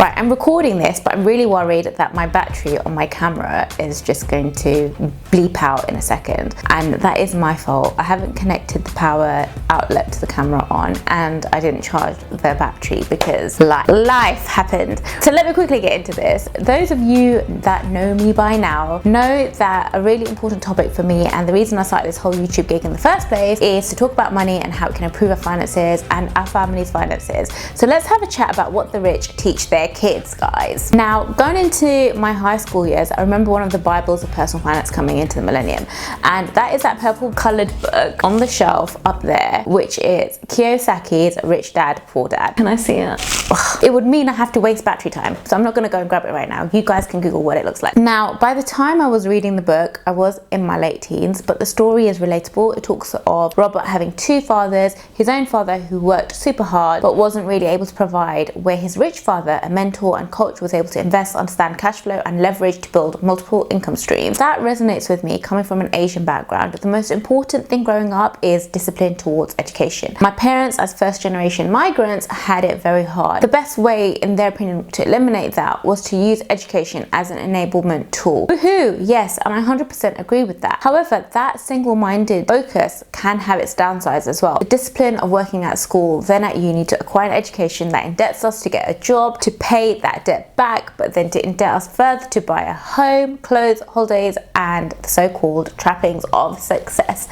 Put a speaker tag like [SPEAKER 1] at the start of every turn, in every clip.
[SPEAKER 1] Right, I'm recording this, but I'm really worried that my battery on my camera is just going to bleep out in a second, and that is my fault. I haven't connected the power outlet to the camera on, and I didn't charge the battery because life happened. So let me quickly get into this. Those of you that know me by now know that a really important topic for me, and the reason I started this whole YouTube gig in the first place, is to talk about money and how it can improve our finances and our family's finances. So let's have a chat about what the rich teach their kids, guys. Now, going into my high school years, I remember one of the Bibles of personal finance coming into the millennium, and that is that purple colored book on the shelf up there, which is Kiyosaki's Rich Dad, Poor Dad. Can I see it? Ugh. It would mean I have to waste battery time, so I'm not going to go and grab it right now. You guys can Google what it looks like. Now, by the time I was reading the book, I was in my late teens, but the story is relatable. It talks of Robert having two fathers, his own father who worked super hard but wasn't really able to provide, where his rich father, a mentor and coach, was able to invest, understand cash flow and leverage to build multiple income streams. That resonates with me coming from an Asian background. The most important thing growing up is discipline towards education. My parents, as first generation migrants, had it very hard. The best way, in their opinion, to eliminate that was to use education as an enablement tool. Woohoo! Yes, and I 100% agree with that. However, that single-minded focus can have its downsides as well. The discipline of working at school, then at uni, to acquire an education that indebts us to get a job, to pay that debt back, but then to indebt us further to buy a home, clothes, holidays, and the so-called trappings of success.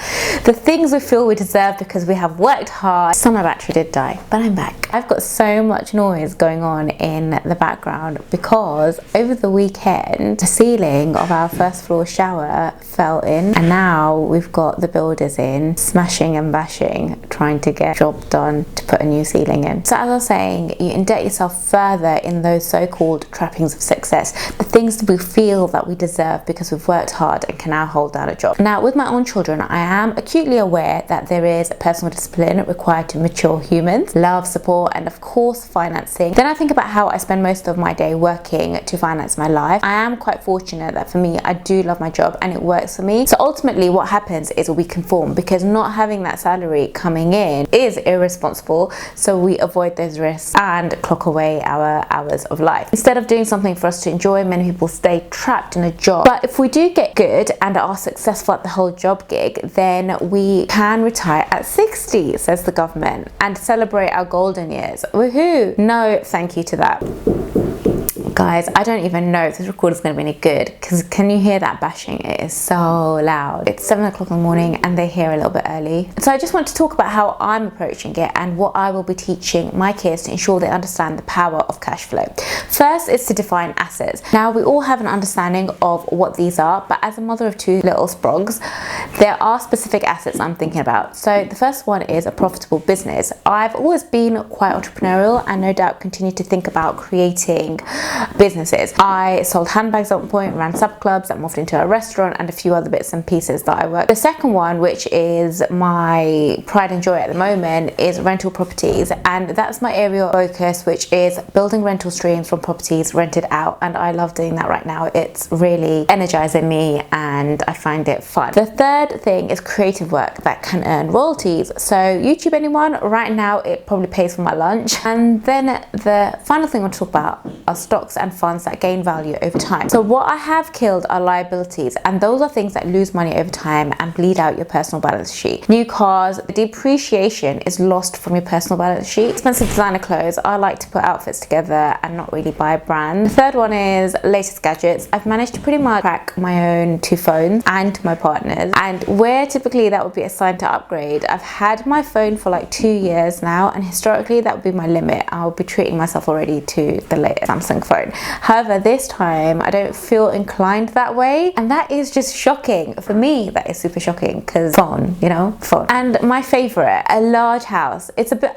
[SPEAKER 1] The things we feel we deserve because we have worked hard. So my battery did die, but I'm back. I've got so much noise going on in the background because over the weekend, the ceiling of our first floor shower fell in, and now we've got the builders in, smashing and bashing, trying to get a job done to put a new ceiling in. So as I was saying, you indebt yourself further in those so-called trappings of success, the things that we feel that we deserve because we've worked hard and can now hold down a job. Now, with my own children, I am acutely aware that there is personal discipline required to mature humans, love, support, and of course financing. Then I think about how I spend most of my day working to finance my life. I am quite fortunate that for me, I do love my job and it works for me. So ultimately what happens is we conform, because not having that salary coming in is irresponsible, so we avoid those risks and clock away our hours of life. Instead of doing something for us to enjoy, many people stay trapped in a job. But if we do get good and are successful at the whole job gig, then we can retire at 60, says the government, and celebrate our golden years. Woohoo! No, thank you to that. Guys, I don't even know if this recorder is going to be any good, because can you hear that bashing? It is so loud. It's 7 o'clock in the morning and they're here a little bit early. So I just want to talk about how I'm approaching it and what I will be teaching my kids to ensure they understand the power of cash flow. First is to define assets. Now, we all have an understanding of what these are, but as a mother of two little sprogs, there are specific assets I'm thinking about. So the first one is a profitable business. I've always been quite entrepreneurial and no doubt continue to think about creating businesses. I sold handbags at one point, ran sub clubs that morphed into a restaurant, and a few other bits and pieces that I worked. The second one, which is my pride and joy at the moment, is rental properties, and that's my area of focus, which is building rental streams from properties rented out, and I love doing that right now. It's really energizing me and I find it fun. The third thing is creative work that can earn royalties. So YouTube, anyone? Right now it probably pays for my lunch. And then the final thing I want to talk about are stocks and funds that gain value over time. So what I have killed are liabilities, and those are things that lose money over time and bleed out your personal balance sheet. New cars, the depreciation is lost from your personal balance sheet. Expensive designer clothes, I like to put outfits together and not really buy a brand. The third one is latest gadgets. I've managed to pretty much crack my own two phones and my partner's, and where typically that would be a sign to upgrade, I've had my phone for like 2 years now, and historically that would be my limit. I'll be treating myself already to the latest Samsung phone. However, this time I don't feel inclined that way, and that is just shocking. For me, that is super shocking, because phone, you know, phone. And my favorite, a large house.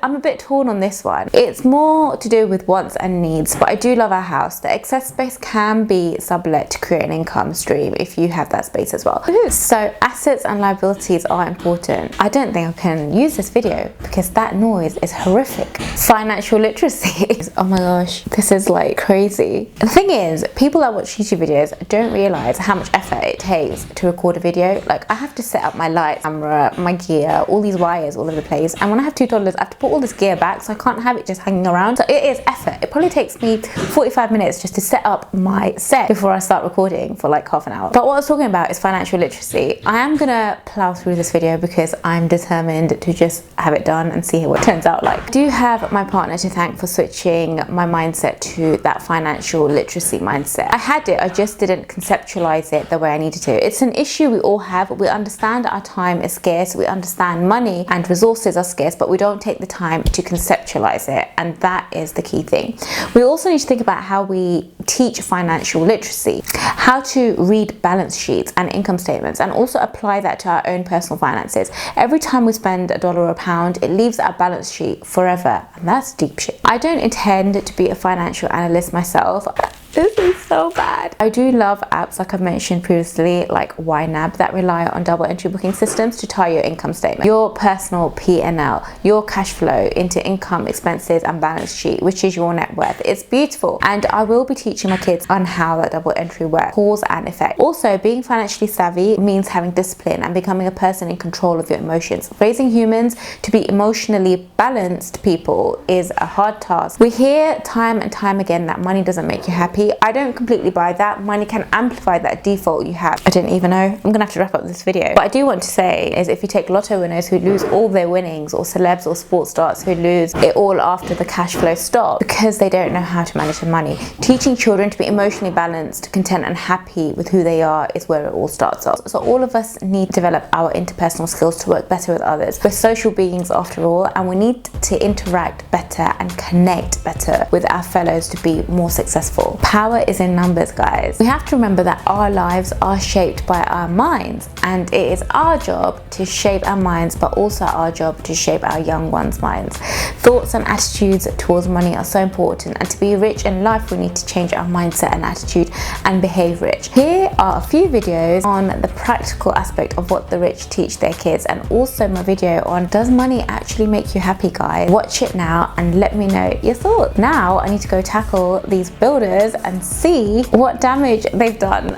[SPEAKER 1] I'm a bit torn on this one. It's more to do with wants and needs, but I do love our house. The excess space can be sublet to create an income stream if you have that space as well. So assets and liabilities are important. I don't think I can use this video because that noise is horrific. Financial literacy. Oh my gosh, this is like crazy. The thing is, people that watch YouTube videos don't realize how much effort it takes to record a video. Like, I have to set up my lights, camera, my gear, all these wires all over the place. And when I have 2 toddlers, I have to put all this gear back, so I can't have it just hanging around. So it is effort. It probably takes me 45 minutes just to set up my set before I start recording for like half an hour. But what I was talking about is financial literacy. I am gonna plow through this video because I'm determined to just have it done and see what it turns out like. I do have my partner to thank for switching my mindset to that financial literacy mindset. I had it, I just didn't conceptualize it the way I needed to. It's an issue we all have. We understand our time is scarce, we understand money and resources are scarce, but we don't take the time to conceptualize it, and that is the key thing. We also need to think about how we teach financial literacy, how to read balance sheets and income statements, and also apply that to our own personal finances. Every time we spend $1 or £1, it leaves our balance sheet forever, and that's deep shit. I don't intend to be a financial analyst myself. This is so bad. I do love apps like I've mentioned previously, like YNAB, that rely on double entry booking systems to tie your income statement, your personal P&L, your cash flow into income, expenses and balance sheet, which is your net worth. It's beautiful, and I will be teaching my kids on how that double entry works, cause and effect. Also, being financially savvy means having discipline and becoming a person in control of your emotions. Raising humans to be emotionally balanced people is a hard task. We hear time and time again that money doesn't make you happy. I don't completely buy that. Money can amplify that default you have. I don't even know. I'm gonna have to wrap up this video. What I do want to say is, if you take lotto winners who lose all their winnings, or celebs or sports stars who lose it all after the cash flow stops because they don't know how to manage their money. Teaching children to be emotionally balanced, content and happy with who they are is where it all starts off. So all of us need to develop our interpersonal skills to work better with others. We're social beings after all, and we need to interact better and connect better with our fellows to be more successful. Power is in numbers, guys. We have to remember that our lives are shaped by our minds, and it is our job to shape our minds, but also our job to shape our young ones' minds. Thoughts and attitudes towards money are so important, and to be rich in life we need to change our mindset and attitude and behave rich. Here are a few videos on the practical aspect of what the rich teach their kids, and also my video on, does money actually make you happy, guys? Watch it now and let me know your thoughts. Now I need to go tackle these builders and see what damage they've done.